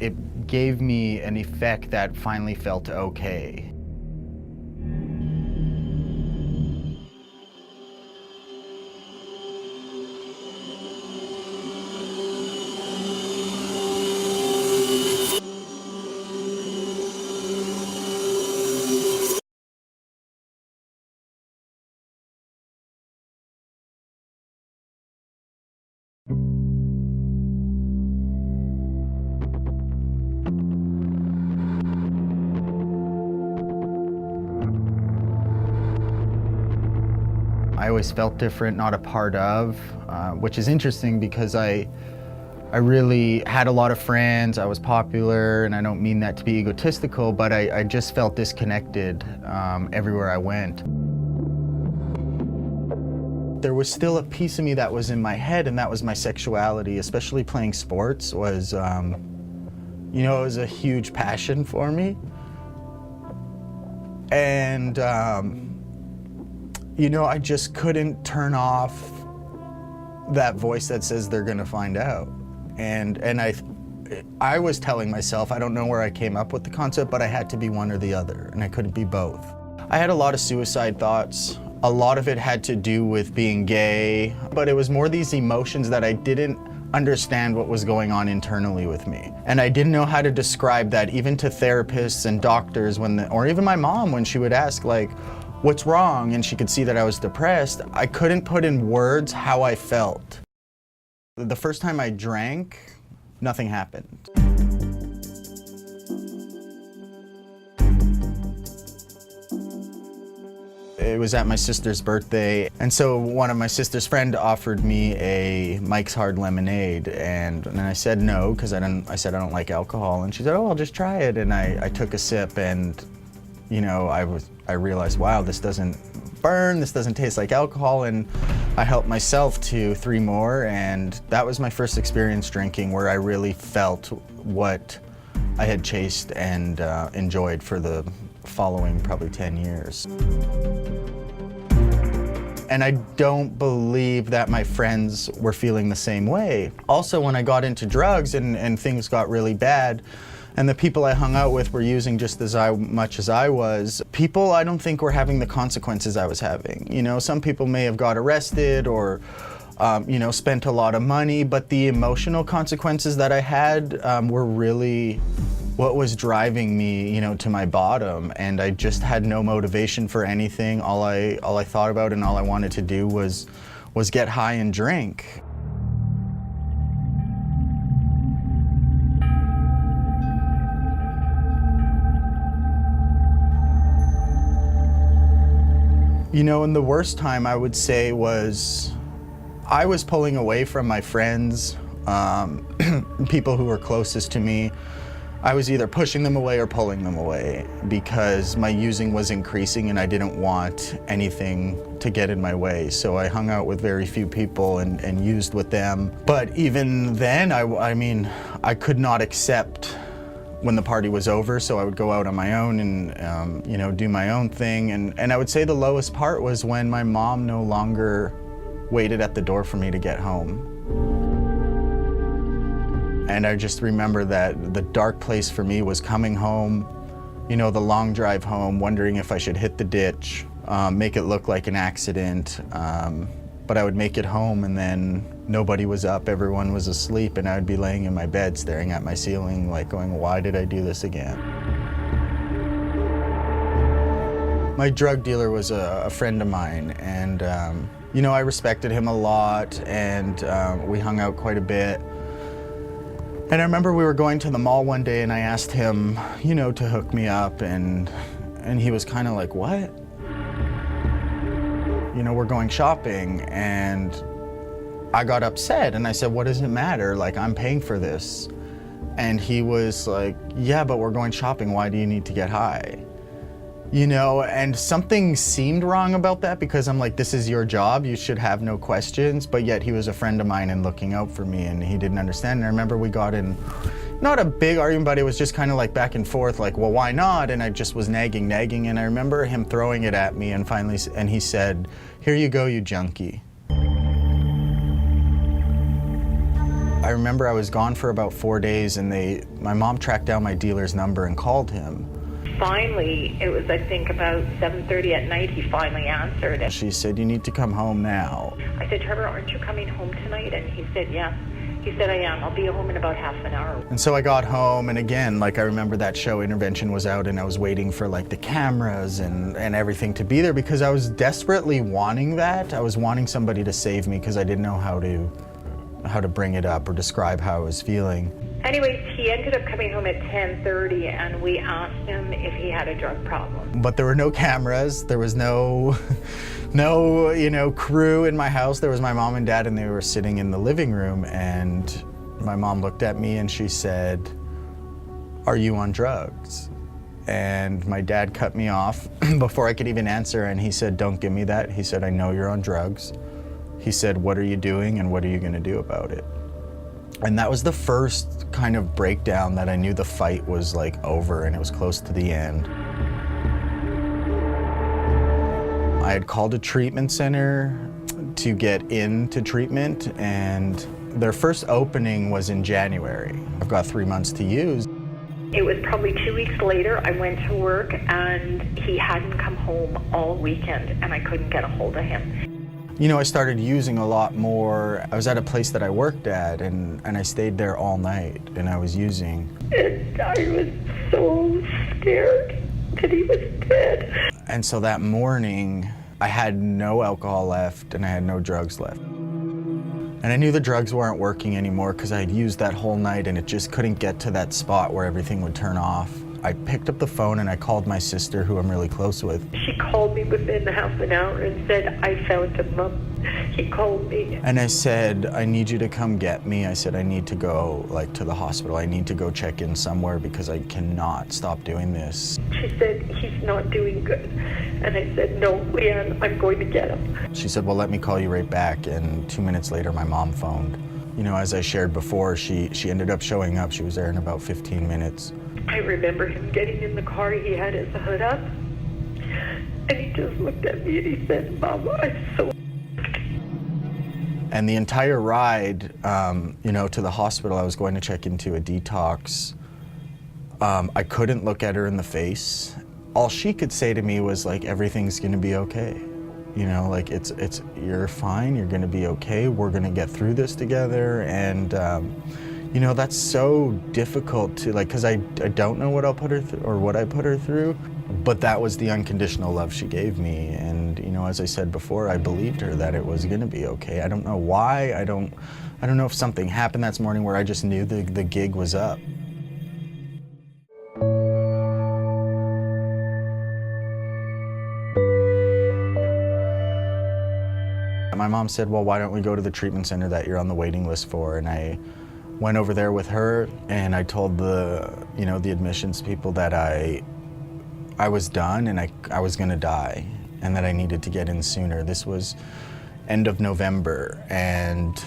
it gave me an effect that finally felt okay. I always felt different, not a part of, which is interesting because I really had a lot of friends, I was popular, and I don't mean that to be egotistical, but I just felt disconnected everywhere I went. There was still a piece of me that was in my head, and that was my sexuality, especially playing sports was, you know, it was a huge passion for me. And, you know, I just couldn't turn off that voice that says they're gonna find out. And I was telling myself, I don't know where I came up with the concept, but I had to be one or the other, and I couldn't be both. I had a lot of suicide thoughts. A lot of it had to do with being gay, but it was more these emotions that I didn't understand what was going on internally with me. And I didn't know how to describe that even to therapists and doctors or even my mom when she would ask like, what's wrong? And she could see that I was depressed. I couldn't put in words how I felt. The first time I drank, nothing happened. It was at my sister's birthday, and so one of my sister's friend offered me a Mike's Hard Lemonade, and I said no, because I said I don't like alcohol, and she said, oh, I'll just try it, and I took a sip, and you know, I realized, wow, this doesn't burn, this doesn't taste like alcohol, and I helped myself to 3 more, and that was my first experience drinking where I really felt what I had chased and enjoyed for the following probably 10 years. And I don't believe that my friends were feeling the same way. Also, when I got into drugs and things got really bad, and the people I hung out with were using just as much as I was, people I don't think were having the consequences I was having. You know, some people may have got arrested or you know, spent a lot of money, but the emotional consequences that I had were really what was driving me, you know, to my bottom, and I just had no motivation for anything. All I thought about and all I wanted to do was get high and drink. You know, and the worst time I would say was I was pulling away from my friends, people who were closest to me. I was either pushing them away or pulling them away because my using was increasing and I didn't want anything to get in my way. So I hung out with very few people and used with them. But even then, I mean, I could not accept when the party was over, so I would go out on my own and you know, do my own thing. And I would say the lowest part was when my mom no longer waited at the door for me to get home. And I just remember that the dark place for me was coming home, you know, the long drive home, wondering if I should hit the ditch, make it look like an accident. But I would make it home and then nobody was up, everyone was asleep, and I would be laying in my bed staring at my ceiling like going, why did I do this again? My drug dealer was a friend of mine, and you know, I respected him a lot, and we hung out quite a bit. And I remember we were going to the mall one day and I asked him, you know, to hook me up, and he was kind of like, what? You know, we're going shopping, and I got upset and I said, what does it matter? Like, I'm paying for this. And he was like, yeah, but we're going shopping. Why do you need to get high? You know, and something seemed wrong about that because I'm like, this is your job, you should have no questions, but yet he was a friend of mine and looking out for me, and he didn't understand. And I remember we got in, not a big argument, but it was just kind of like back and forth, like, well, why not? And I just was nagging, and I remember him throwing it at me, and finally, and he said, here you go, you junkie. I remember I was gone for about 4 days, and my mom tracked down my dealer's number and called him. Finally, it was, I think, about 7:30 at night, he finally answered it. She said, "You need to come home now." I said, "Trevor, aren't you coming home tonight?" And he said, "Yeah." He said, "I am. I'll be home in about half an hour." And so I got home, and again, like, I remember that show Intervention was out, and I was waiting for like the cameras and everything to be there, because I was desperately wanting that. I was wanting somebody to save me, because I didn't know how to bring it up or describe how I was feeling. Anyways, he ended up coming home at 10:30, and we asked him if he had a drug problem. But there were no cameras. There was no crew in my house. There was my mom and dad, and they were sitting in the living room, and my mom looked at me and she said, "Are you on drugs?" And my dad cut me off before I could even answer, and he said, "Don't give me that." He said, "I know you're on drugs." He said, "What are you doing, and what are you gonna do about it?" And that was the first kind of breakdown that I knew the fight was like over, and it was close to the end. I had called a treatment center to get into treatment, and their first opening was in January. I've got 3 months to use. It was probably 2 weeks later, I went to work, and he hadn't come home all weekend, and I couldn't get a hold of him. You know, I started using a lot more. I was at a place that I worked at, and I stayed there all night, and I was using. And I was so scared that he was dead. And so that morning, I had no alcohol left, and I had no drugs left. And I knew the drugs weren't working anymore, because I had used that whole night, and it just couldn't get to that spot where everything would turn off. I picked up the phone and I called my sister, who I'm really close with. She called me within half an hour and said, "I found him, Mom." He called me. And I said, "I need you to come get me." I said, "I need to go to the hospital. I need to go check in somewhere, because I cannot stop doing this." She said, "He's not doing good." And I said, "No, Klean, I'm going to get him." She said, "Well, let me call you right back." And 2 minutes later, my mom phoned. You know, as I shared before, she ended up showing up. She was there in about 15 minutes. I remember him getting in the car. He had his hood up, and he just looked at me and he said, "Mom, I'm so." And the entire ride, to the hospital, I was going to check into a detox. I couldn't look at her in the face. All she could say to me was like, "Everything's gonna be okay. You know, like you're fine. You're gonna be okay. We're gonna get through this together." And that's so difficult to because I don't know what I'll put her through or what I put her through, but that was the unconditional love she gave me. And as I said before, I believed her that it was gonna be okay. I don't know why. I don't know if something happened that morning where I just knew the gig was up. My mom said, "Well, why don't we go to the treatment center that you're on the waiting list for?" And I went over there with her, and I told the admissions people that I was done, and I was gonna die, and that I needed to get in sooner. This was end of November, and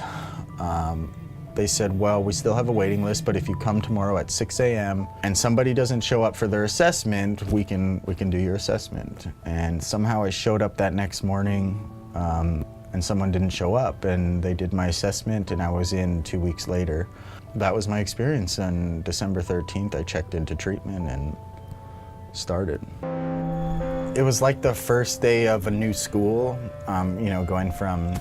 they said, "Well, we still have a waiting list, but if you come tomorrow at 6 a.m. and somebody doesn't show up for their assessment, we can do your assessment." And somehow I showed up that next morning, and someone didn't show up, and they did my assessment, and I was in 2 weeks later. That was my experience. On December 13th, I checked into treatment and started. It was like the first day of a new school, going from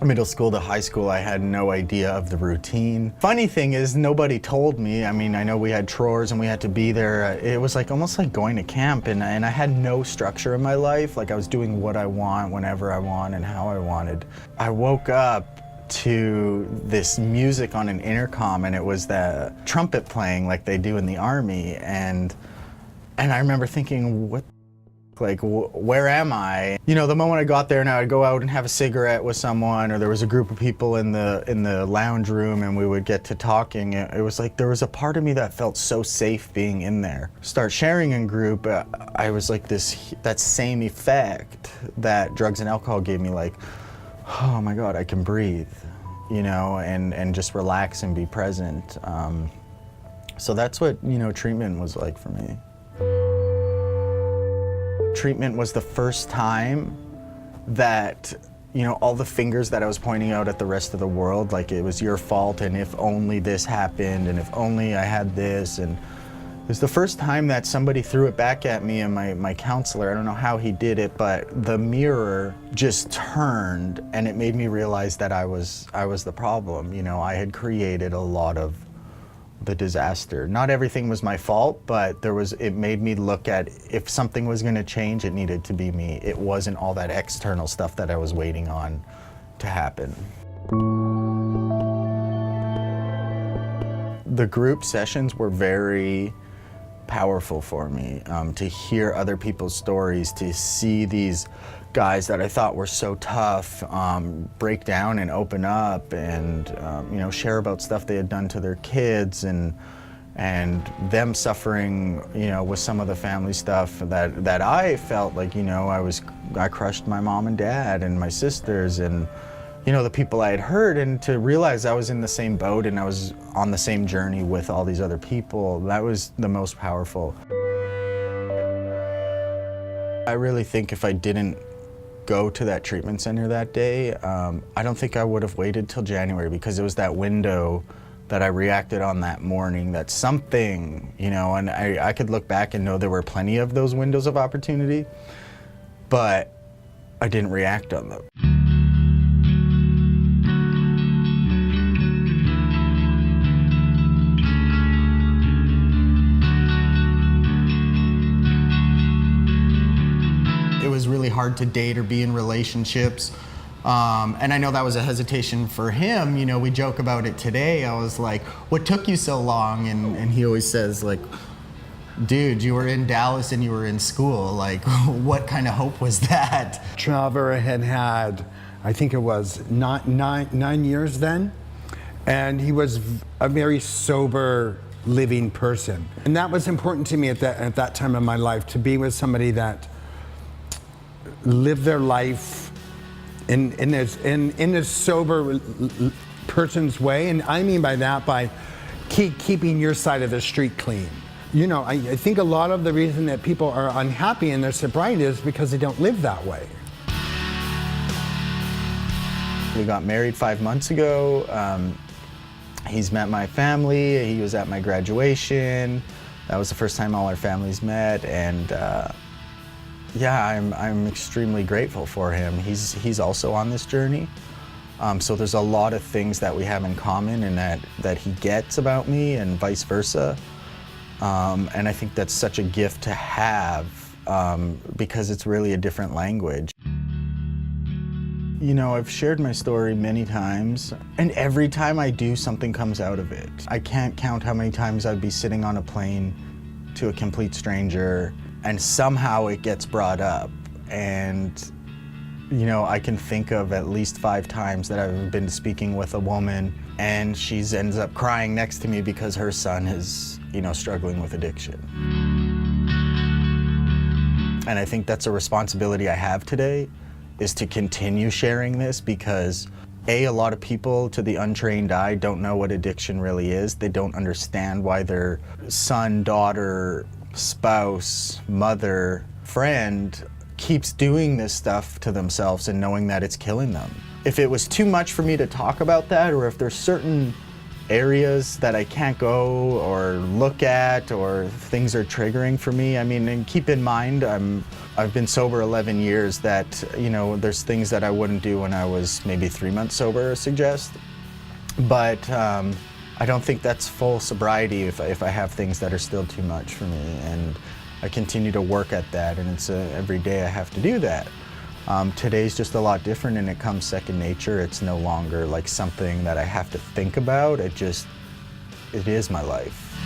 middle school to high school. I had no idea of the routine. Funny thing is, nobody told me. I mean, I know we had chores and we had to be there. It was almost like going to camp, and I had no structure in my life. Like, I was doing what I want, whenever I want, and how I wanted. I woke up to this music on an intercom, and it was the trumpet playing like they do in the army, and I remember thinking, where am I? The moment I got there, and I would go out and have a cigarette with someone, or there was a group of people in the lounge room, and we would get to talking. It was like there was a part of me that felt so safe being in there. Start sharing in group, I was like that same effect that drugs and alcohol gave me, like, oh my God, I can breathe, and just relax and be present. So that's what, treatment was like for me. Treatment was the first time that, all the fingers that I was pointing out at the rest of the world, like it was your fault, and if only this happened, and if only I had this. And it was the first time that somebody threw it back at me, and my counselor, I don't know how he did it, but the mirror just turned, and it made me realize that I was the problem. I had created a lot of the disaster. Not everything was my fault, but it made me look at, if something was going to change, it needed to be me. It wasn't all that external stuff that I was waiting on to happen. The group sessions were very powerful for me, to hear other people's stories, to see these guys that I thought were so tough break down and open up and share about stuff they had done to their kids, and them suffering with some of the family stuff that I felt like I crushed my mom and dad and my sisters and the people I had hurt, and to realize I was in the same boat and I was on the same journey with all these other people, that was the most powerful. I really think if I didn't go to that treatment center that day, I don't think I would have waited till January, because it was that window that I reacted on that morning, that something, and I could look back and know there were plenty of those windows of opportunity, but I didn't react on them. It was really hard to date or be in relationships. And I know that was a hesitation for him. We joke about it today. I was like, what took you so long? And he always says, like, dude, you were in Dallas and you were in school. Like, what kind of hope was that? Trevor had, I think it was 9 years then. And he was a very sober, living person. And that was important to me at that time in my life, to be with somebody that lived their life in a sober person's way. And I mean by that, by keeping your side of the street clean. I think a lot of the reason that people are unhappy in their sobriety is because they don't live that way. We got married 5 months ago. He's met my family. He was at my graduation. That was the first time all our families met, and I'm extremely grateful for him. He's also on this journey. So there's a lot of things that we have in common, and that he gets about me, and vice versa. And I think that's such a gift to have, because it's really a different language. I've shared my story many times, and every time I do, something comes out of it. I can't count how many times I'd be sitting on a plane to a complete stranger, and somehow it gets brought up. And, I can think of at least 5 times that I've been speaking with a woman, and she ends up crying next to me because her son is, struggling with addiction. And I think that's a responsibility I have today, is to continue sharing this, because a lot of people, to the untrained eye, don't know what addiction really is. They don't understand why their son, daughter, spouse, mother, friend keeps doing this stuff to themselves and knowing that it's killing them. If it was too much for me to talk about that, or if there's certain areas that I can't go or look at, or things are triggering for me, and keep in mind, I've been sober 11 years, that, there's things that I wouldn't do when I was maybe 3 months sober, suggest. But I don't think that's full sobriety if I have things that are still too much for me. And I continue to work at that, and it's every day I have to do that. Today's just a lot different, and it comes second nature. It's no longer like something that I have to think about. It is my life.